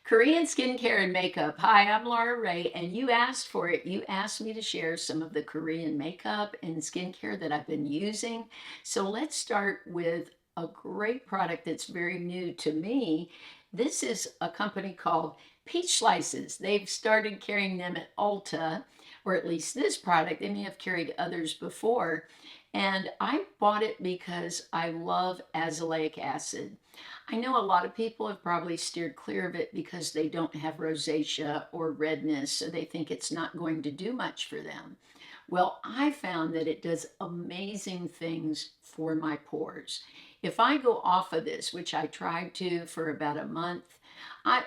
Korean skincare and makeup. Hi, I'm Laura Ray, and you asked for it. You asked me to share some of the Korean makeup and skincare that I've been using. So let's start with a great product that's very new to me. This is a company called Peach Slices. They've started carrying them at Ulta, or at least this product. They may have carried others before. And I bought it because I love azelaic acid. I know a lot of people have probably steered clear of it because they don't have rosacea or redness, so they think it's not going to do much for them. Well, I found that it does amazing things for my pores. If I go off of this, which I tried to for about a month,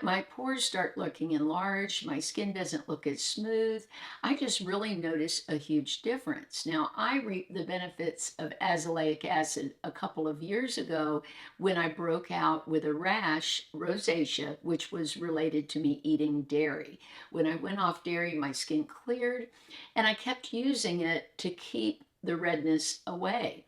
my pores start looking enlarged. My skin doesn't look as smooth. I just really notice a huge difference. Now, I reaped the benefits of azelaic acid a couple of years ago when I broke out with a rash, rosacea, which was related to me eating dairy. When I went off dairy, my skin cleared, and I kept using it to keep the redness away.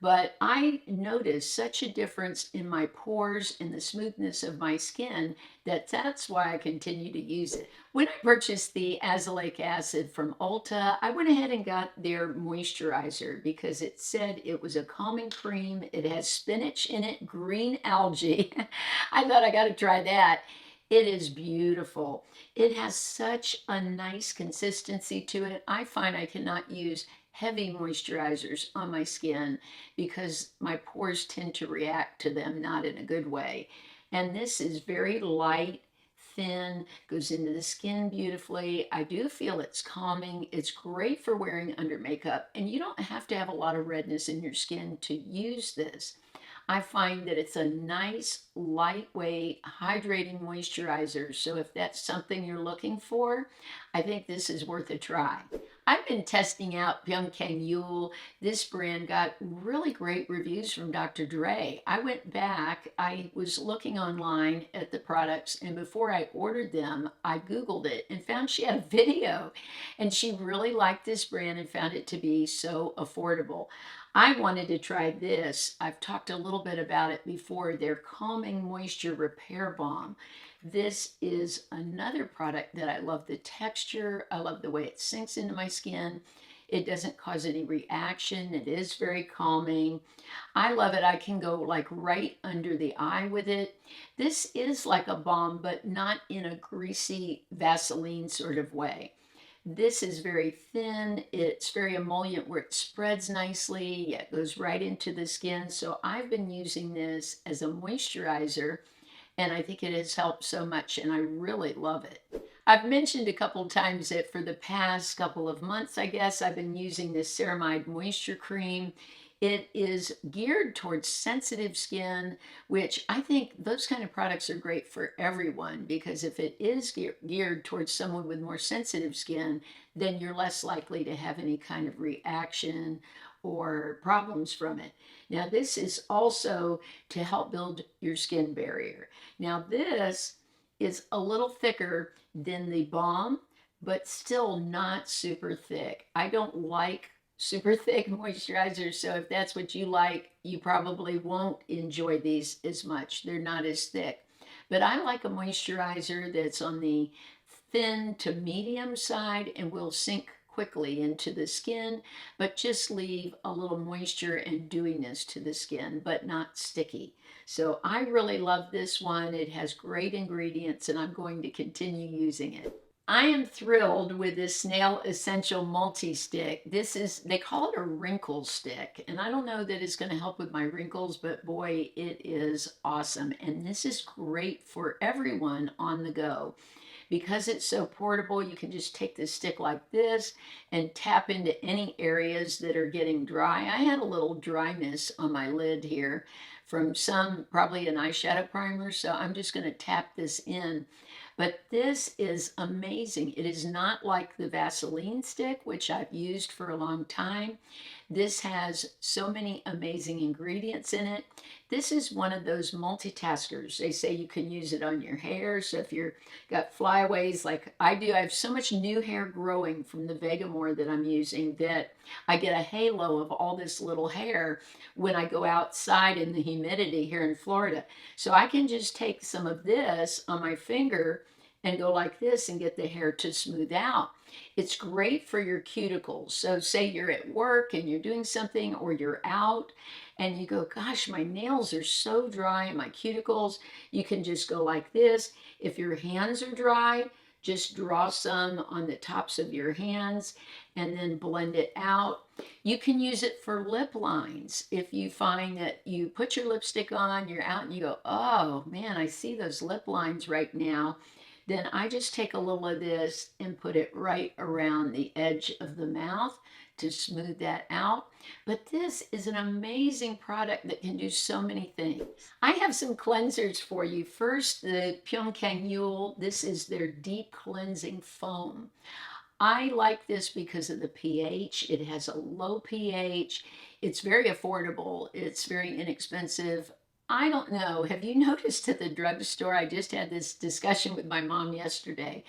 But I noticed such a difference in my pores and the smoothness of my skin that's why I continue to use it. When I purchased the azelaic acid from Ulta, I went ahead and got their moisturizer because it said it was a calming cream. It has spinach in it, green algae. I thought I got to try that. It is beautiful. It has such a nice consistency to it. I find I cannot use heavy moisturizers on my skin because my pores tend to react to them not in a good way. And this is very light, thin, goes into the skin beautifully. I do feel it's calming. It's great for wearing under makeup, and you don't have to have a lot of redness in your skin to use this. I find that it's a nice, lightweight, hydrating moisturizer. So if that's something you're looking for, I think this is worth a try. I've been testing out Pyunkang. This brand got really great reviews from Dr. Dre. I went back, I was looking online at the products, and before I ordered them, I Googled it and found she had a video, and she really liked this brand and found it to be so affordable. I wanted to try this. I've talked a little bit about it before, their Calming Moisture Repair Balm. This is another product that I love the texture. I love the way it sinks into my skin. It doesn't cause any reaction. It is very calming. I love it. I can go like right under the eye with it. This is like a balm, but not in a greasy Vaseline sort of way. This is very thin. It's very emollient where it spreads nicely. It goes right into the skin. So I've been using this as a moisturizer, and I think it has helped so much, and I really love it. I've mentioned a couple times that for the past couple of months, I guess, I've been using this Ceramide Moisture Cream. It is geared towards sensitive skin, which I think those kind of products are great for everyone because if it is geared towards someone with more sensitive skin, then you're less likely to have any kind of reaction or problems from it. Now, this is also to help build your skin barrier. Now, this is a little thicker than the balm, but still not super thick. I don't like super thick moisturizers, so if that's what you like, you probably won't enjoy these as much. They're not as thick. But I like a moisturizer that's on the thin to medium side and will sink quickly into the skin, but just leave a little moisture and dewiness to the skin, but not sticky. So I really love this one. It has great ingredients, and I'm going to continue using it. I am thrilled with this Snail Essential Multi-Stick. This is, they call it a wrinkle stick, and I don't know that it's going to help with my wrinkles, but boy, it is awesome. And this is great for everyone on the go. Because it's so portable, you can just take this stick like this and tap into any areas that are getting dry. I had a little dryness on my lid here from probably an eyeshadow primer, so I'm just going to tap this in. But this is amazing. It is not like the Vaseline stick, which I've used for a long time. This has so many amazing ingredients in it. This is one of those multitaskers. They say you can use it on your hair. So if you're got flyaways like I do, I have so much new hair growing from the Vegamore that I'm using that I get a halo of all this little hair when I go outside in the humidity here in Florida. So I can just take some of this on my finger and go like this and get the hair to smooth out. It's great for your cuticles. So say you're at work and you're doing something, or you're out and you go, gosh, my nails are so dry and my cuticles. You can just go like this. If your hands are dry, just draw some on the tops of your hands and then blend it out. You can use it for lip lines. If you find that you put your lipstick on, you're out and you go, oh man, I see those lip lines right now. Then I just take a little of this and put it right around the edge of the mouth to smooth that out. But this is an amazing product that can do so many things. I have some cleansers for you. First, the Pyunkang. This is their deep cleansing foam. I like this because of the pH. It has a low pH. It's very affordable. It's very inexpensive. I don't know. Have you noticed at the drugstore? I just had this discussion with my mom yesterday.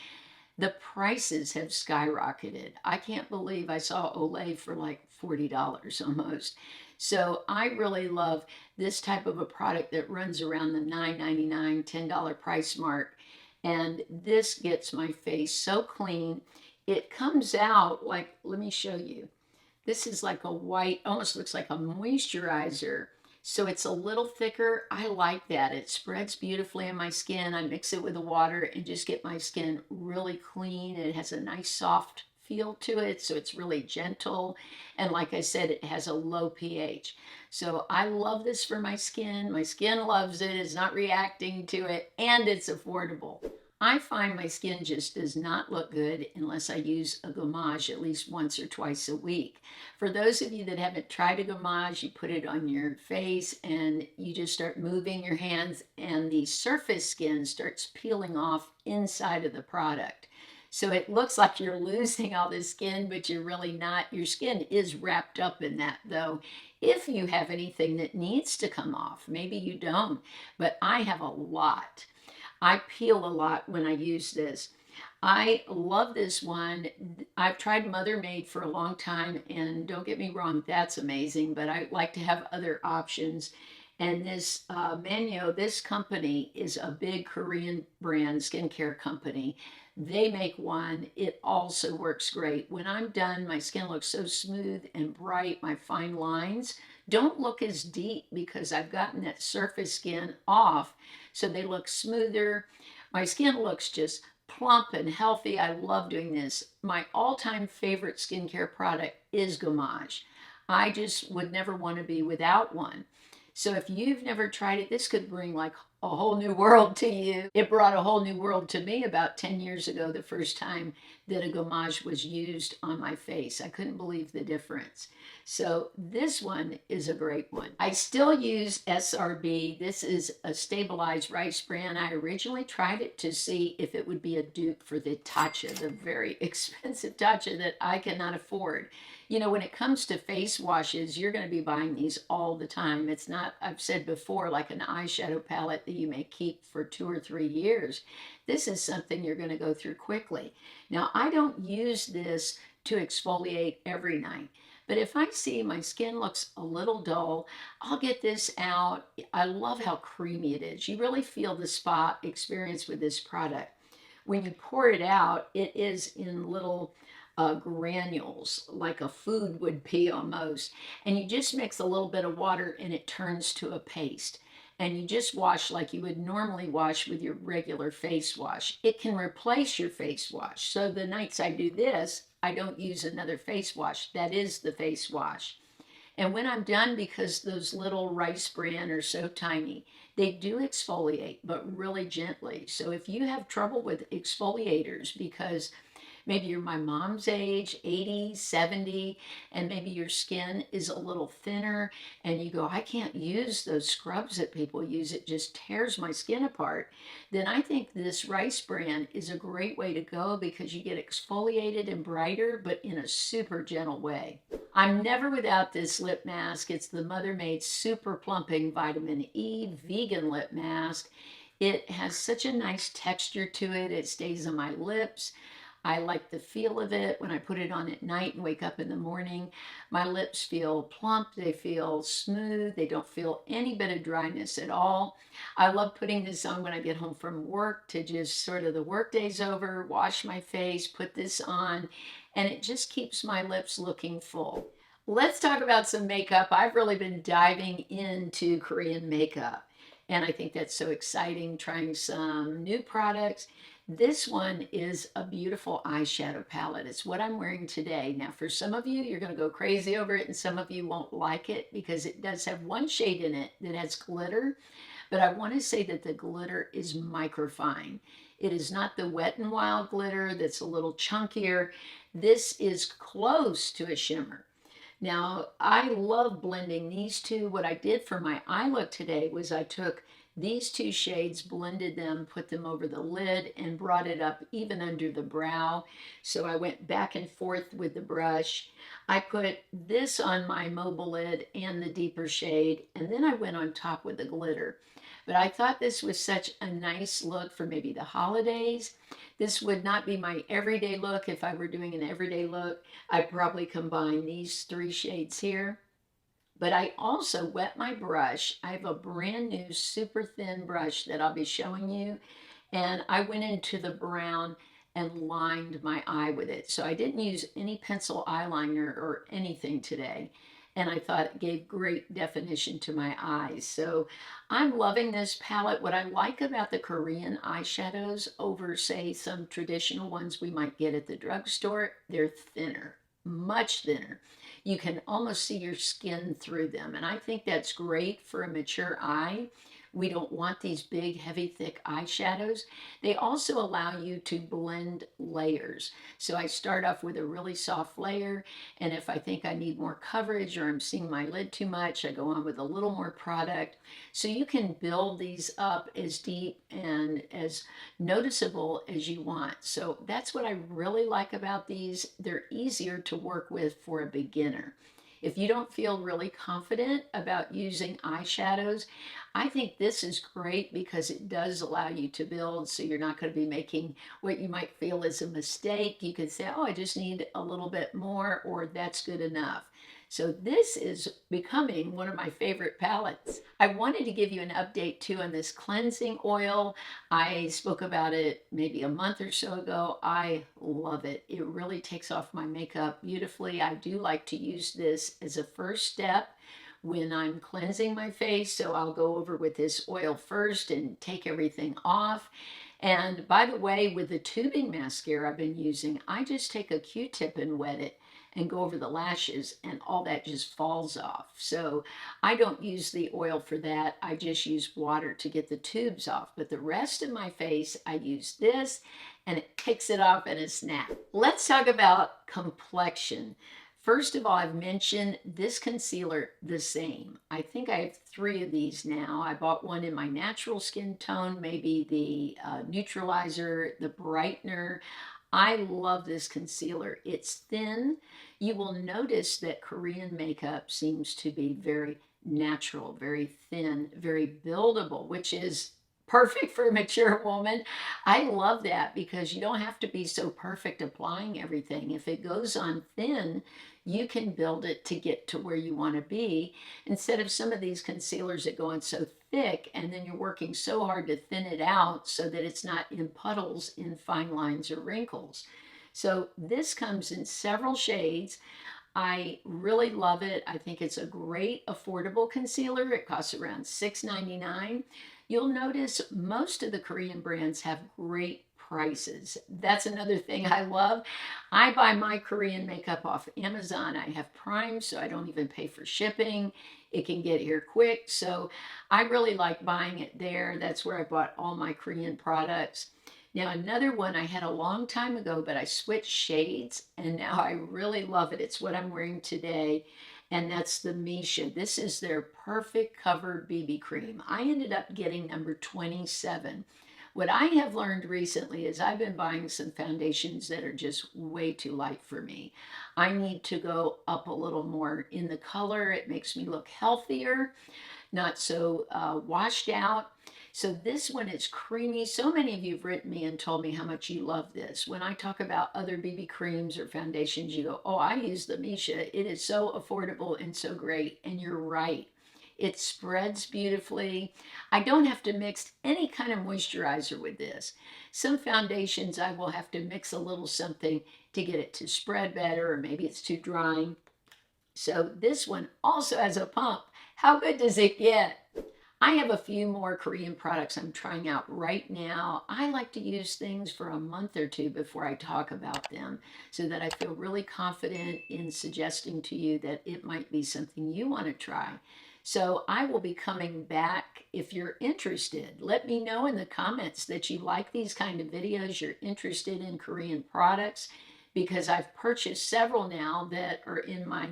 The prices have skyrocketed. I can't believe I saw Olay for like $40 almost. So I really love this type of a product that runs around the $9.99, $10 price mark. And this gets my face so clean. It comes out like, let me show you. This is like a white, almost looks like a moisturizer. So it's a little thicker. I like that. It spreads beautifully on my skin. I mix it with the water and just get my skin really clean. It has a nice soft feel to it, so it's really gentle. And like I said, it has a low pH. So I love this for my skin. My skin loves it. It's not reacting to it, and it's affordable. I find my skin just does not look good unless I use a gommage at least once or twice a week. For those of you that haven't tried a gommage, you put it on your face and you just start moving your hands and the surface skin starts peeling off inside of the product. So it looks like you're losing all the skin, but you're really not. Your skin is wrapped up in that though. If you have anything that needs to come off, maybe you don't, but I have a lot. I peel a lot when I use this. I love this one. I've tried Mother Made for a long time, and don't get me wrong, that's amazing, but I like to have other options. And this Manyo, this company is a big Korean brand skincare company. They make one. It also works great. When I'm done, my skin looks so smooth and bright. My fine lines don't look as deep because I've gotten that surface skin off, so they look smoother. My skin looks just plump and healthy. I love doing this. My all-time favorite skincare product is gommage. I just would never want to be without one. So if you've never tried it, this could bring like a whole new world to you. It brought a whole new world to me about 10 years ago, the first time that a gommage was used on my face. I couldn't believe the difference. So this one is a great one. I still use SRB. This is a stabilized rice bran. I originally tried it to see if it would be a dupe for the Tatcha, the very expensive Tatcha that I cannot afford. You know, when it comes to face washes, you're going to be buying these all the time. It's not, I've said before, like an eyeshadow palette that you may keep for 2 or 3 years. This is something you're going to go through quickly. Now, I don't use this to exfoliate every night. But if I see my skin looks a little dull, I'll get this out. I love how creamy it is. You really feel the spa experience with this product. When you pour it out, it is in little granules, like a food would be almost. And you just mix a little bit of water and it turns to a paste. And you just wash like you would normally wash with your regular face wash. It can replace your face wash. So the nights I do this, I don't use another face wash. That is the face wash. And when I'm done, because those little rice bran are so tiny, they do exfoliate, but really gently. So if you have trouble with exfoliators, because Maybe you're my mom's age, 80, 70, and maybe your skin is a little thinner and you go, I can't use those scrubs that people use. It just tears my skin apart. Then I think this rice bran is a great way to go because you get exfoliated and brighter, but in a super gentle way. I'm never without this lip mask. It's the Mother Made Super Plumping Vitamin E Vegan Lip Mask. It has such a nice texture to it. It stays on my lips. I like the feel of it when I put it on at night and wake up in the morning. My lips feel plump, they feel smooth, they don't feel any bit of dryness at all. I love putting this on when I get home from work to just sort of the work day's over, wash my face, put this on, and it just keeps my lips looking full. Let's talk about some makeup. I've really been diving into Korean makeup, and I think that's so exciting, trying some new products. This one is a beautiful eyeshadow palette. It's what I'm wearing today. Now, for some of you, you're going to go crazy over it, and some of you won't like it because it does have one shade in it that has glitter. But I want to say that the glitter is microfine. It is not the Wet n Wild glitter that's a little chunkier. This is close to a shimmer. Now, I love blending these two. What I did for my eye look today was I took these two shades, blended them, put them over the lid, and brought it up even under the brow. So I went back and forth with the brush. I put this on my mobile lid and the deeper shade, and then I went on top with the glitter. But I thought this was such a nice look for maybe the holidays. This would not be my everyday look. If I were doing an everyday look, I'd probably combine these three shades here. But I also wet my brush. I have a brand new super thin brush that I'll be showing you. And I went into the brown and lined my eye with it. So I didn't use any pencil eyeliner or anything today. And I thought it gave great definition to my eyes. So I'm loving this palette. What I like about the Korean eyeshadows over, say, some traditional ones we might get at the drugstore, they're thinner, much thinner. You can almost see your skin through them. And I think that's great for a mature eye. We don't want these big, heavy, thick eyeshadows. They also allow you to blend layers. So I start off with a really soft layer, and if I think I need more coverage or I'm seeing my lid too much, I go on with a little more product. So you can build these up as deep and as noticeable as you want. So that's what I really like about these. They're easier to work with for a beginner. If you don't feel really confident about using eyeshadows, I think this is great because it does allow you to build, so you're not going to be making what you might feel is a mistake. You can say, oh, I just need a little bit more, or that's good enough. So this is becoming one of my favorite palettes. I wanted to give you an update too on this cleansing oil. I spoke about it maybe a month or so ago. I love it. It really takes off my makeup beautifully. I do like to use this as a first step when I'm cleansing my face. So I'll go over with this oil first and take everything off. And by the way, with the tubing mascara I've been using, I just take a Q-tip and wet it and go over the lashes, and all that just falls off. So I don't use the oil for that. I just use water to get the tubes off. But the rest of my face, I use this, and it takes it off in a snap. Let's talk about complexion. First of all, I've mentioned this concealer, TheSaem. I think I have 3 of these now. I bought one in my natural skin tone, maybe the neutralizer, the brightener. I love this concealer. It's thin. You will notice that Korean makeup seems to be very natural, very thin, very buildable, which is perfect for a mature woman. I love that because you don't have to be so perfect applying everything. If it goes on thin, you can build it to get to where you want to be instead of some of these concealers that go on so thick and then you're working so hard to thin it out so that it's not in puddles, in fine lines or wrinkles. So this comes in several shades. I really love it. I think it's a great affordable concealer. It costs around $6.99. You'll notice most of the Korean brands have great prices. That's another thing I love. I buy my Korean makeup off Amazon. I have Prime, so I don't even pay for shipping. It can get here quick. So I really like buying it there. That's where I bought all my Korean products. Now, another one I had a long time ago, but I switched shades and now I really love it. It's what I'm wearing today, and that's the Missha. This is their Perfect Covered BB Cream. I ended up getting number 27. What I have learned recently is I've been buying some foundations that are just way too light for me. I need to go up a little more in the color. It makes me look healthier, not so washed out. So this one is creamy. So many of you have written me and told me how much you love this. When I talk about other BB creams or foundations, you go, oh, I use the Missha. It is so affordable and so great. And you're right. It spreads beautifully. I don't have to mix any kind of moisturizer with this. Some foundations I will have to mix a little something to get it to spread better, or maybe it's too drying. So this one also has a pump. How good does it get? I have a few more Korean products I'm trying out right now. I like to use things for a month or two before I talk about them so that I feel really confident in suggesting to you that it might be something you want to try. So I will be coming back if you're interested. Let me know in the comments that you like these kind of videos, you're interested in Korean products, because I've purchased several now that are in my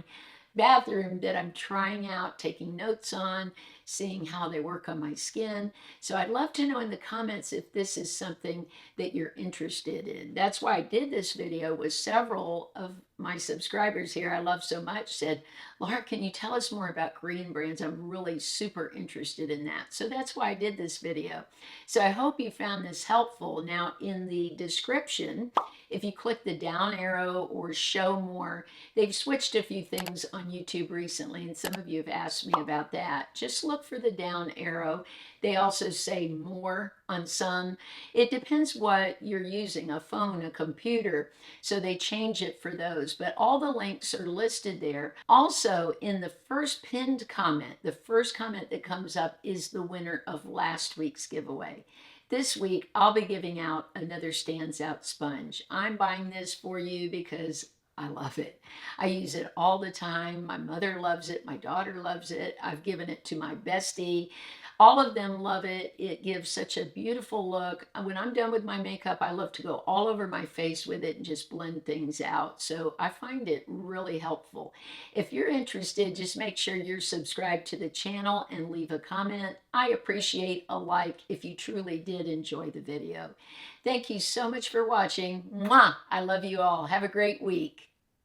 bathroom that I'm trying out, taking notes on, seeing how they work on my skin. So I'd love to know in the comments if this is something that you're interested in. That's why I did this video with several of my subscribers here I love so much said, Laura, can you tell us more about Korean brands? I'm really super interested in that. So that's why I did this video. So I hope you found this helpful. Now in the description, if you click the down arrow or show more, they've switched a few things on YouTube recently, and some of you have asked me about that. Just look for the down arrow. They also say more on some. It depends what you're using, a phone, a computer, so they change it for those. But all the links are listed there. Also, in the first pinned comment, the first comment that comes up is the winner of last week's giveaway. This week, I'll be giving out another StansOut sponge. I'm buying this for you because I love it. I use it all the time. My mother loves it. My daughter loves it. I've given it to my bestie. All of them love it. It gives such a beautiful look. When I'm done with my makeup, I love to go all over my face with it and just blend things out. So I find it really helpful. If you're interested, just make sure you're subscribed to the channel and leave a comment. I appreciate a like if you truly did enjoy the video. Thank you so much for watching. Mwah! I love you all. Have a great week.